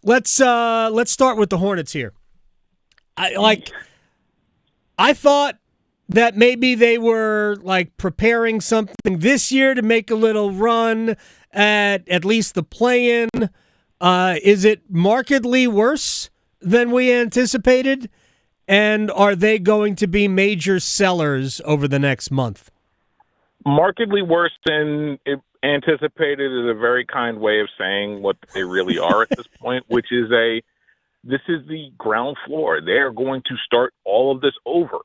Let's start with the Hornets here. I thought that maybe they were preparing something this year to make a little run at least the play-in. Is it markedly worse than we anticipated? And are they going to be major sellers over the next month? Markedly worse than anticipated is a very kind way of saying what they really are at this point, which is this is the ground floor. They are going to start all of this over.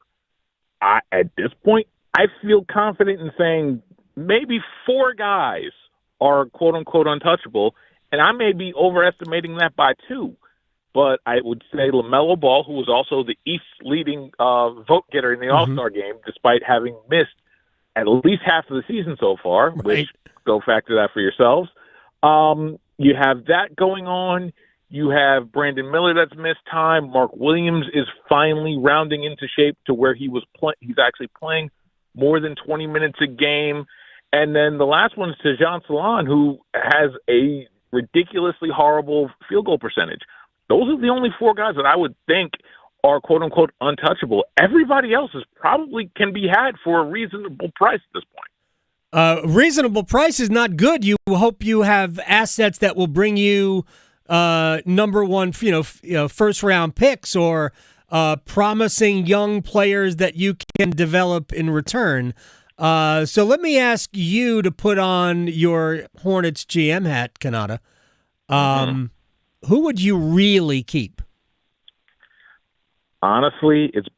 At this point, I feel confident in saying maybe 4 guys are quote-unquote untouchable, and I may be overestimating that by 2. But I would say LaMelo Ball, who was also the East's leading vote getter in the All-Star game, despite having missed at least half of the season so far, which go factor that for yourselves. You have that going on. You have Brandon Miller that's missed time. Mark Williams is finally rounding into shape to where he's actually playing more than 20 minutes a game. And then the last one is Tejan Salon, who has a ridiculously horrible field goal percentage. Those are the only 4 guys that I would think are quote-unquote untouchable. Everybody else probably can be had for a reasonable price at this point. Reasonable price is not good. You hope you have assets that will bring you number one, first round picks or promising young players that you can develop in return. So let me ask you to put on your Hornets GM hat, Konata. Who would you really keep? Honestly, it's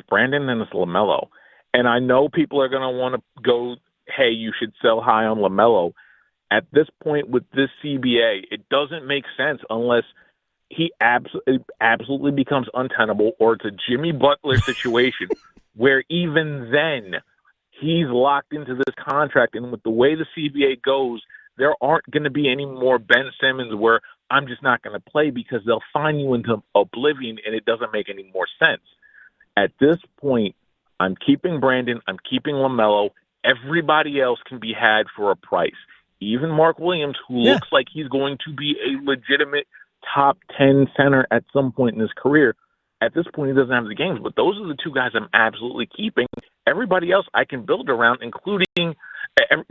Brandon and it's LaMelo. And I know people are going to want to go, hey, you should sell high on LaMelo. At this point with this CBA, it doesn't make sense unless he absolutely becomes untenable or it's a Jimmy Butler situation where even then he's locked into this contract. And with the way the CBA goes, there aren't going to be any more Ben Simmons where I'm just not going to play because they'll find you into oblivion and it doesn't make any more sense. At this point, I'm keeping Brandon. I'm keeping LaMelo. Everybody else can be had for a price. Even Mark Williams, who looks like he's going to be a legitimate top 10 center at some point in his career. At this point, he doesn't have the games, but those are the 2 guys I'm absolutely keeping. Everybody else I can build around, including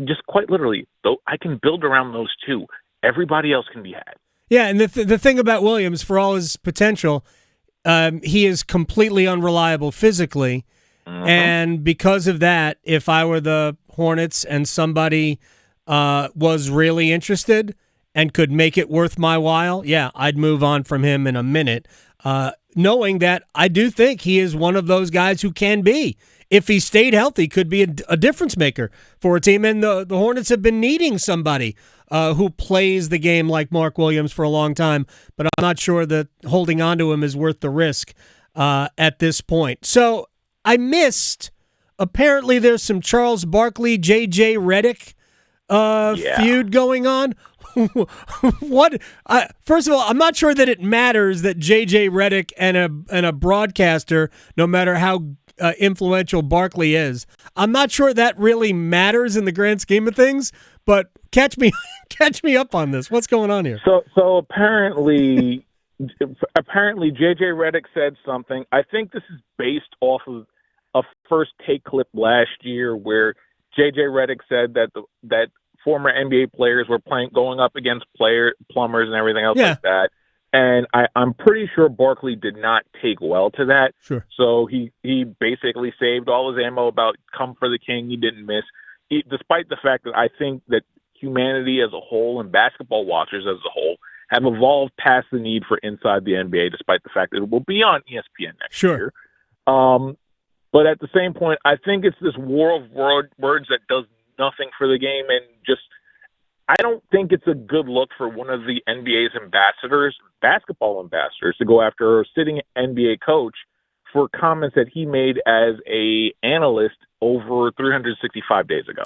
just quite literally, though I can build around those 2. Everybody else can be had. Yeah, and the thing about Williams, for all his potential, he is completely unreliable physically. And because of that, if I were the Hornets and somebody was really interested and could make it worth my while, I'd move on from him in a minute, knowing that I do think he is one of those guys who can be, if he stayed healthy, could be a difference maker for a team. And the Hornets have been needing somebody who plays the game like Mark Williams for a long time, but I'm not sure that holding on to him is worth the risk at this point. So I missed, apparently there's some Charles Barkley, J.J. Reddick feud going on. First of all, I'm not sure that it matters that J.J. Reddick and a broadcaster, no matter how influential Barkley is, I'm not sure that really matters in the grand scheme of things. But catch me up on this. What's going on here? So apparently J.J. Reddick said something. I think this is based off of a first take clip last year where J.J. Reddick said that former NBA players were going up against plumbers and everything else like that. And I'm pretty sure Barkley did not take well to that. Sure. So he basically saved all his ammo about come for the king. He didn't miss. Despite the fact that I think that humanity as a whole and basketball watchers as a whole have evolved past the need for Inside the NBA, despite the fact that it will be on ESPN next year. But at the same point, I think it's this war of words that does nothing for the game, and just I don't think it's a good look for one of the NBA's basketball ambassadors, to go after a sitting NBA coach for comments that he made as a analyst over 365 days ago.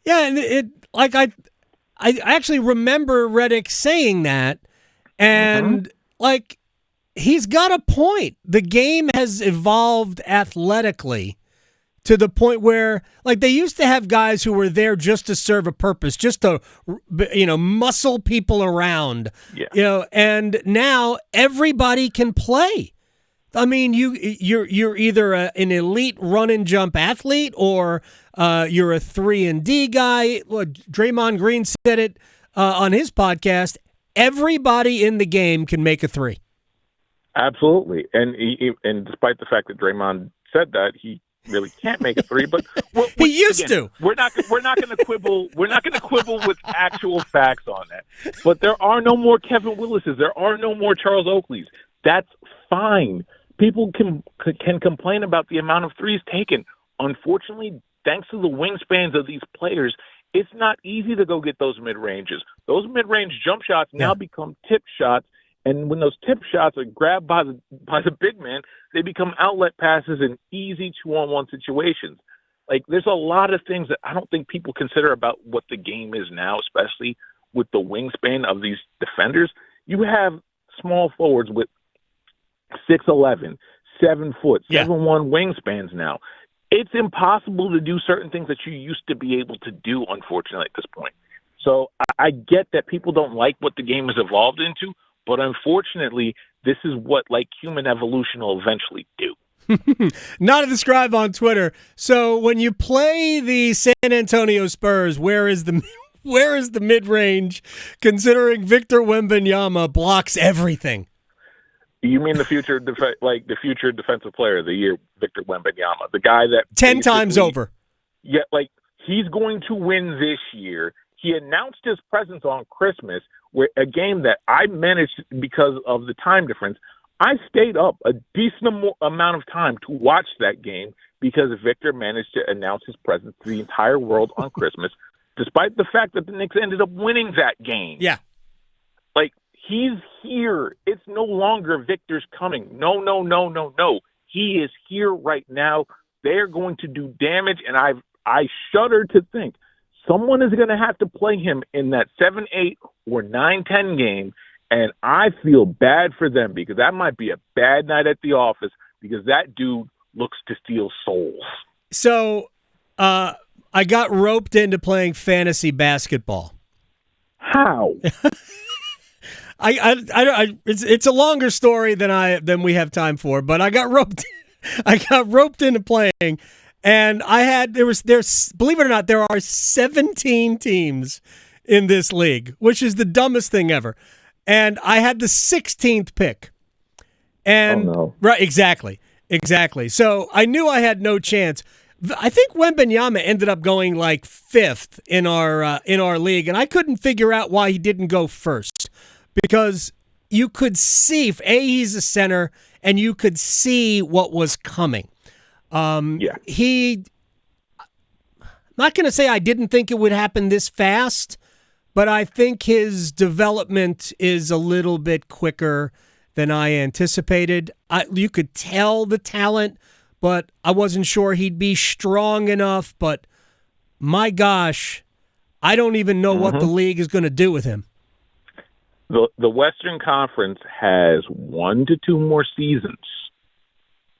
Yeah, and I actually remember Reddick saying that, and he's got a point. The game has evolved athletically to the point where, like, they used to have guys who were there just to serve a purpose, just to, muscle people around. Yeah. And now everybody can play. I mean, you're either an elite run and jump athlete, or you're a 3-and-D guy. Look, Draymond Green said it on his podcast. Everybody in the game can make a three. Absolutely, and despite the fact that Draymond said that, he really can't make a three. But he used to. We're not going to quibble. We're not going to quibble with actual facts on that. But there are no more Kevin Willises. There are no more Charles Oakleys. That's fine. People can complain about the amount of threes taken. Unfortunately, thanks to the wingspans of these players, it's not easy to go get those mid-ranges. Those mid-range jump shots now become tip shots, and when those tip shots are grabbed by the big man, they become outlet passes in easy 2-on-1 situations. Like, there's a lot of things that I don't think people consider about what the game is now, especially with the wingspan of these defenders. You have small forwards with 6'11", 7 foot, 7'1" wingspans now. It's impossible to do certain things that you used to be able to do, unfortunately, at this point. So I get that people don't like what the game has evolved into, but unfortunately, this is what, like, human evolution will eventually do. Not a describe on Twitter. So when you play the San Antonio Spurs, where is the mid-range, considering Victor Wembanyama blocks everything? You mean the future defensive player of the year, Victor Wembanyama, the guy that 10 times over. Yeah, like, he's going to win this year. He announced his presence on Christmas, where a game that I managed because of the time difference. I stayed up a decent amount of time to watch that game because Victor managed to announce his presence to the entire world on Christmas, despite the fact that the Knicks ended up winning that game. Yeah. Like, he's here. It's no longer Victor's coming. No. He is here right now. They're going to do damage, and I shudder to think someone is going to have to play him in that 7-8 or 9-10 game, and I feel bad for them because that might be a bad night at the office because that dude looks to steal souls. So I got roped into playing fantasy basketball. How? It's a longer story than we have time for, but I got roped into playing, and there's believe it or not, there are 17 teams in this league, which is the dumbest thing ever. And I had the 16th pick. And right, exactly. So I knew I had no chance. I think Wembanyama ended up going like 5th in our league, and I couldn't figure out why he didn't go first. Because you could see, he's a center, and you could see what was coming. I'm not going to say I didn't think it would happen this fast, but I think his development is a little bit quicker than I anticipated. You could tell the talent, but I wasn't sure he'd be strong enough. But my gosh, I don't even know what the league is going to do with him. The Western Conference has 1 to 2 more seasons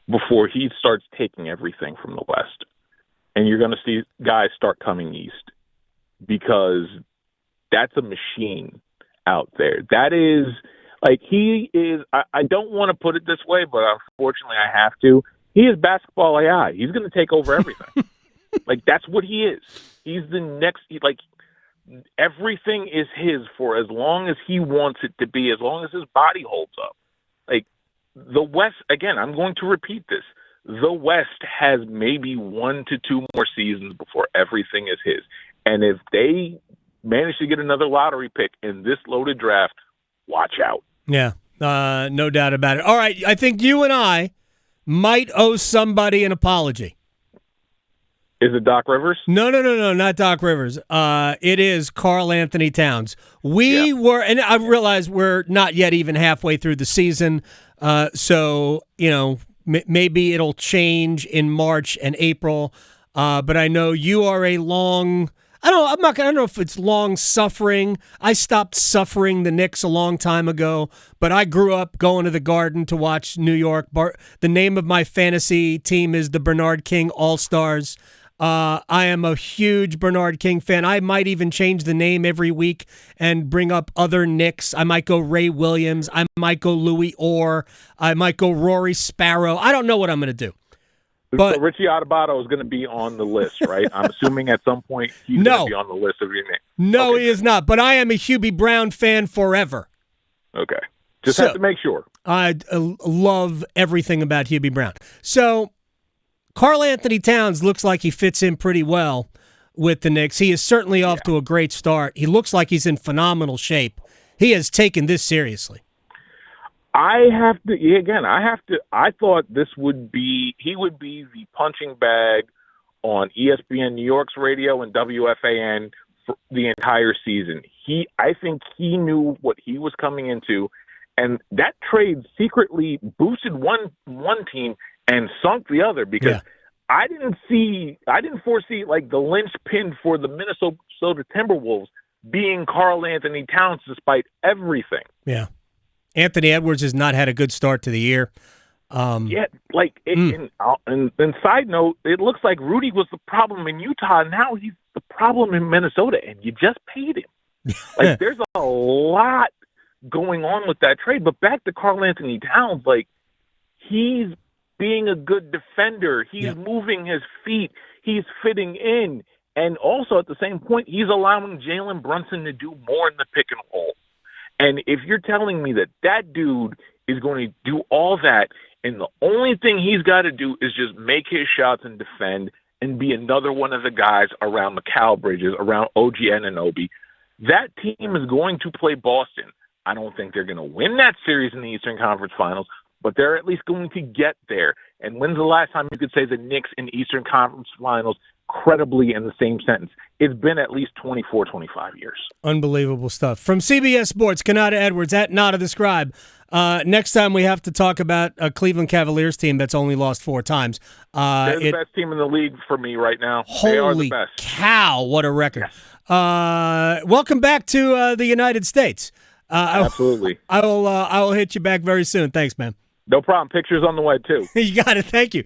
before he starts taking everything from the West. And you're going to see guys start coming east because that's a machine out there. That is, like, he is, I don't want to put it this way, but unfortunately I have to. He is basketball AI. He's going to take over everything. Like, that's what he is. He's the next, everything is his for as long as he wants it to be, as long as his body holds up. Like, the West, again, I'm going to repeat this. The West has maybe 1 to 2 more seasons before everything is his. And if they manage to get another lottery pick in this loaded draft, watch out. Yeah, no doubt about it. All right, I think you and I might owe somebody an apology. Is it Doc Rivers? No, not Doc Rivers. It is Karl Anthony Towns. We were, and I realize we're not yet even halfway through the season, so, maybe it'll change in March and April, but I know you are a long I don't know if it's long suffering. I stopped suffering the Knicks a long time ago, but I grew up going to the Garden to watch New York. The name of my fantasy team is the Bernard King All-Stars. I am a huge Bernard King fan. I might even change the name every week and bring up other Knicks. I might go Ray Williams. I might go Louis Orr. I might go Rory Sparrow. I don't know what I'm going to do. But so Richie Adubato is going to be on the list, right? I'm assuming at some point he's going to be on the list of your name. No, okay. He is not. But I am a Hubie Brown fan forever. Okay. Just have to make sure. I love everything about Hubie Brown. So Karl Anthony Towns looks like he fits in pretty well with the Knicks. He is certainly off to a great start. He looks like he's in phenomenal shape. He has taken this seriously. I thought he would be the punching bag on ESPN New York's radio and WFAN for the entire season. I think he knew what he was coming into, and that trade secretly boosted one team and sunk the other because I didn't foresee like the linchpin for the Minnesota Timberwolves being Karl Anthony Towns despite everything. Yeah. Anthony Edwards has not had a good start to the year. And side note, it looks like Rudy was the problem in Utah. Now he's the problem in Minnesota, and you just paid him. Like, there's a lot going on with that trade. But back to Karl Anthony Towns, like, he's being a good defender. He's moving his feet. He's fitting in. And also at the same point, he's allowing Jalen Brunson to do more in the pick and roll. And if you're telling me that dude is going to do all that, and the only thing he's got to do is just make his shots and defend and be another one of the guys around Mikal Bridges, around OG Anunoby, that team is going to play Boston. I don't think they're going to win that series in the Eastern Conference Finals, but they're at least going to get there. And when's the last time you could say the Knicks in Eastern Conference Finals credibly in the same sentence? It's been at least 24, 25 years. Unbelievable stuff. From CBS Sports, Konata Edwards at Nada the Scribe. Next time we have to talk about a Cleveland Cavaliers team that's only lost 4 times. They're the best team in the league for me right now. They are the best. Cow, what a record. Yes. Welcome back to the United States. Absolutely. I will hit you back very soon. Thanks, man. No problem. Pictures on the way, too. You got it. Thank you.